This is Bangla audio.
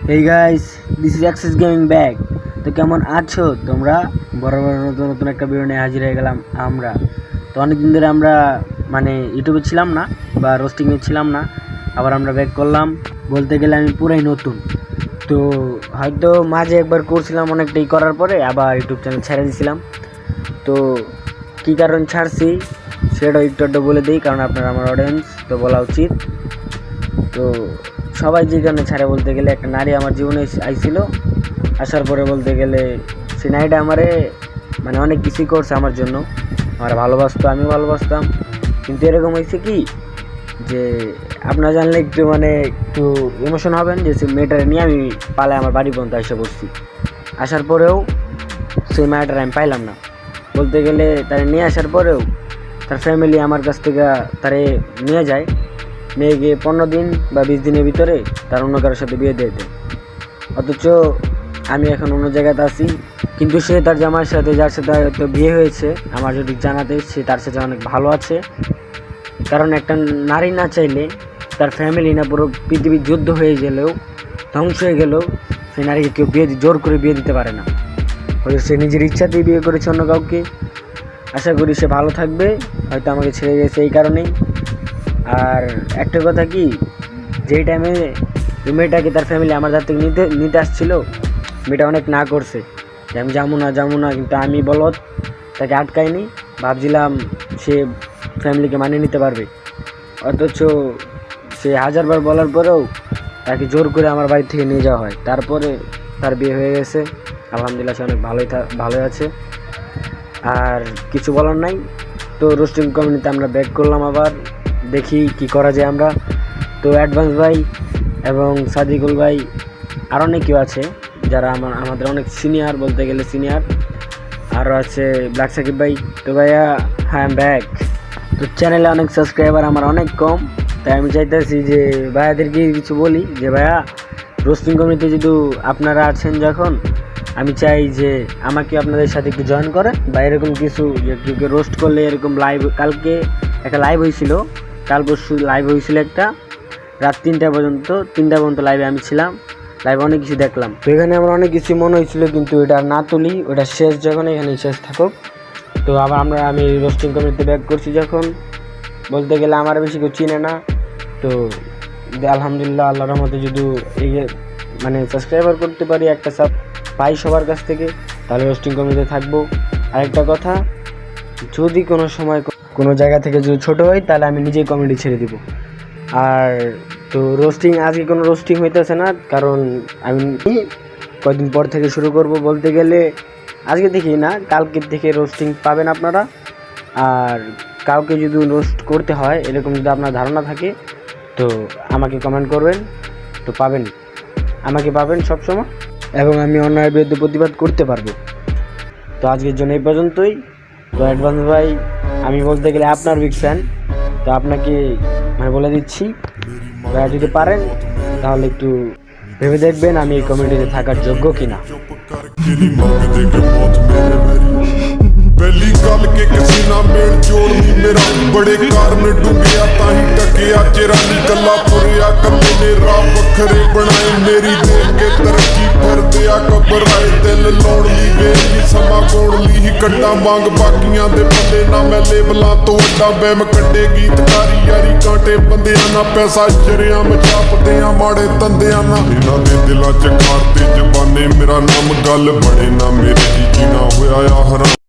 এই guys, this is access gaming back. তো কেমন আছো তোমরা? বরাবর নতুন নতুন একটা ভিডিও নিয়ে হাজির হয়ে গেলাম আমরা। তো অনেকদিন ধরে আমরা ইউটিউবে ছিলাম না বা রোস্টিংয়ে ছিলাম না, আবার আমরা ব্যাক করলাম। বলতে গেলে আমি পুরাই নতুন। তো হয়তো মাঝে একবার করছিলাম, অনেকটাই করার পরে আবার ইউটিউব চ্যানেল ছেড়ে দিয়েছিলাম। তো কী কারণ ছাড়ছি সেটা একটু বলে দিই, কারণ আপনারা আমার অডিয়েন্স, তো বলা উচিত। তো সবাই যে কারণে ছাড়ে বলতে গেলে, একটা নারী আমার জীবনে আইছিল। আসার পরে বলতে গেলে সে নারীটা আমারে অনেক কিছুই করছে আমার জন্য। আমার ভালোবাসতো, আমিও ভালোবাসতাম। কিন্তু এরকম হয়েছে কি যে আপনারা জানলে একটু ইমোশন হবেন যে সে মেয়েটারে নিয়ে আমি পালায় আমার বাড়ি পর্যন্ত এসে পড়ছি। আসার পরেও সেই মেয়েটারে আমি পাইলাম না। বলতে গেলে তারে নিয়ে আসার পরেও তার ফ্যামিলি আমার কাছ থেকে তারে নিয়ে যায়, নিয়ে গিয়ে 15 দিন বা 20 দিনের ভিতরে তার অন্য কারোর সাথে বিয়ে দিয়ে দেয়। অথচ আমি এখন অন্য জায়গাতে আছি, কিন্তু সে তার জামাইয়ের সাথে, যার সাথে হয়তো বিয়ে হয়েছে আমার যদি জানাতে, সে তার সাথে অনেক ভালো আছে। কারণ একটা নারী না চাইলে, তার ফ্যামিলি না পুরো পৃথিবীর যুদ্ধ হয়ে গেলেও, ধ্বংস হয়ে গেলেও, সেই নারীকে কেউ জোর করে বিয়ে দিতে পারে না। হয়তো সে নিজের ইচ্ছাতেই বিয়ে করেছে অন্য কাউকে। আশা করি সে ভালো থাকবে, হয়তো আমাকে ছেড়ে গেছে এই কারণেই। আর একটা কথা কি, যেই টাইমে মেয়েটাকে তার ফ্যামিলি আমার হাত থেকে নিতে আসছিলো, মেয়েটা অনেক না করছে যে আমি যাবো না, কিন্তু আমি বলত তাকে আটকাইনি। ভাবছিলাম সে ফ্যামিলিকে মানিয়ে নিতে পারবে, অথচ সে হাজারবার বলার পরেও তাকে জোর করে আমার বাড়ি থেকে নিয়ে যাওয়া হয়। তারপরে তার বিয়ে হয়ে গেছে, আলহামদুলিল্লাহ সে অনেক ভালোই আছে। আর কিছু বলার নাই। তো রোস্টিং কমিউনিটিতে আমরা ব্যাক করলাম, আবার দেখি কি করা যায় আমরা। তো অ্যাডভান্স ভাই এবং সাদিকুল ভাই আর অনেক কেউ আছে যারা আমাদের অনেক সিনিয়র, বলতে গেলে সিনিয়র। আরও আছে ব্ল্যাক সাকিব ভাই। তো ভাইয়া, হ্যাঁ ব্যাক। তো চ্যানেলে অনেক সাবস্ক্রাইবার আমার অনেক কম, তাই আমি চাইতেছি যে ভাইয়াদেরকে কিছু বলি যে ভাইয়া, রোস্টিং কমিউনিটিতে যদি আপনারা আছেন, যখন আমি চাই যে আমাকে আপনাদের সাথে একটু জয়েন করেন, বা এরকম কিছু যে কেউ রোস্ট করলে এরকম লাইভ। কালকে একটা লাইভ হয়েছিল, কাল পরশু লাইভ হয়েছিল একটা, রাত 3টা পর্যন্ত লাইভে আমি ছিলাম। লাইভে অনেক কিছু দেখলাম। তো এখানে আমার অনেক কিছু মনে হয়েছিল, কিন্তু এটা না তুলি, ওটা শেষ যখন, এখানে শেষ থাকুক। তো আবার আমি রোস্টিং কমিটিতে ব্যাক করছি যখন, বলতে গেলে আমার বেশি কেউ চিনে না। তো আলহামদুলিল্লাহ, আল্লাহর রহমতে যদি এই সাবস্ক্রাইবার করতে পারি, একটা সাব পাই সবার কাছ থেকে, তাহলে রোস্টিং কমিটিতে থাকবো। আরেকটা কথা, যদি কোনো সময় কোনো জায়গা থেকে যদি ছোটো হয়, তাহলে আমি নিজেই কমেডি ছেড়ে দিব। আর তো রোস্টিং, আজকে কোনো রোস্টিং হইতেছে না, কারণ আমি কয়েকদিন পর থেকে শুরু করব। বলতে গেলে আজকে থেকেই না, কালকের থেকে রোস্টিং পাবেন আপনারা। আর কাউকে যদি রোস্ট করতে হয়, এরকম যদি আপনার ধারণা থাকে, তো আমাকে কমেন্ট করবেন, তো আমাকে পাবেন সবসময়, এবং আমি অন্যায়ের বিরুদ্ধে প্রতিবাদ করতে পারবো। তো আজকের জন্য এই পর্যন্তই। তো অ্যাডভান্স ভাই, আমি বলতে গেলে আপনার বিগ ফ্যান। তো আপনাকে বলে দিচ্ছি, ভাইয়া যদি পারেন তাহলে একটু ভেবে দেখবেন আমি এই কমিউনিটিতে থাকার যোগ্য কিনা। ਪਹਿਲੀ ਗੱਲ ਕਿ ਕਿਸੇ ਨਾਲ ਮੇਲ ਜੋੜ ਨਹੀਂ ਮੇਰਾ, ਬੜੇ ਕਾਰਨ ਡੁੱਬਿਆ ਤਾਂ ਹੀ ਟਕਿਆ ਚਿਹਰਾ ਨਹੀਂ ਗੱਲਾਂ ਪੁਰਿਆ, ਕੱਲੇ ਨੇ ਰਾਹ ਵੱਖਰੇ ਬਣਾਏ, ਮੇਰੀ ਦੇਖ ਕੇ ਤਰੱਕੀ ਫਿਰਦੇ ਆ ਘਬਰਾਏ, ਦਿਲ ਲਾਉਣ ਲਈ ਵੇਲ ਨਹੀਂ, ਸਮਾਂ ਕੋਣ ਲਈ ਹੀ ਕੱਢਾਂ ਵਾਂਗ ਬਾਕੀਆਂ ਦੇ ਪੱਲੇ ਨਾ, ਮੈਂ ਲੇਬਲਾਂ ਤੋਂ ਵੱਡਾ ਵਹਿਮ ਕੱਢੇ ਗੀਤਕਾਰੀ ਯਾਰੀ, ਕਾਂਟੇ ਬੰਦਿਆਂ ਨਾਲ ਪੈਸਾ ਸ਼ਰਿਆਂ ਮਚਾਪਦੇ ਆ, ਮਾੜੇ ਤੰਦਿਆਂ ਨਾਲ ਇਹਨਾਂ ਦੇ ਦਿਲਾਂ 'ਚ ਖਾਤੇ ਜ਼ਬਾਨੇ, ਮੇਰਾ ਨਾਮ ਗੱਲ ਬਣੇ ਨਾ, ਮੇਰੇ ਜੀ ਜੀਣਾ ਹੋਇਆ ਆ ਹਰਾਮ।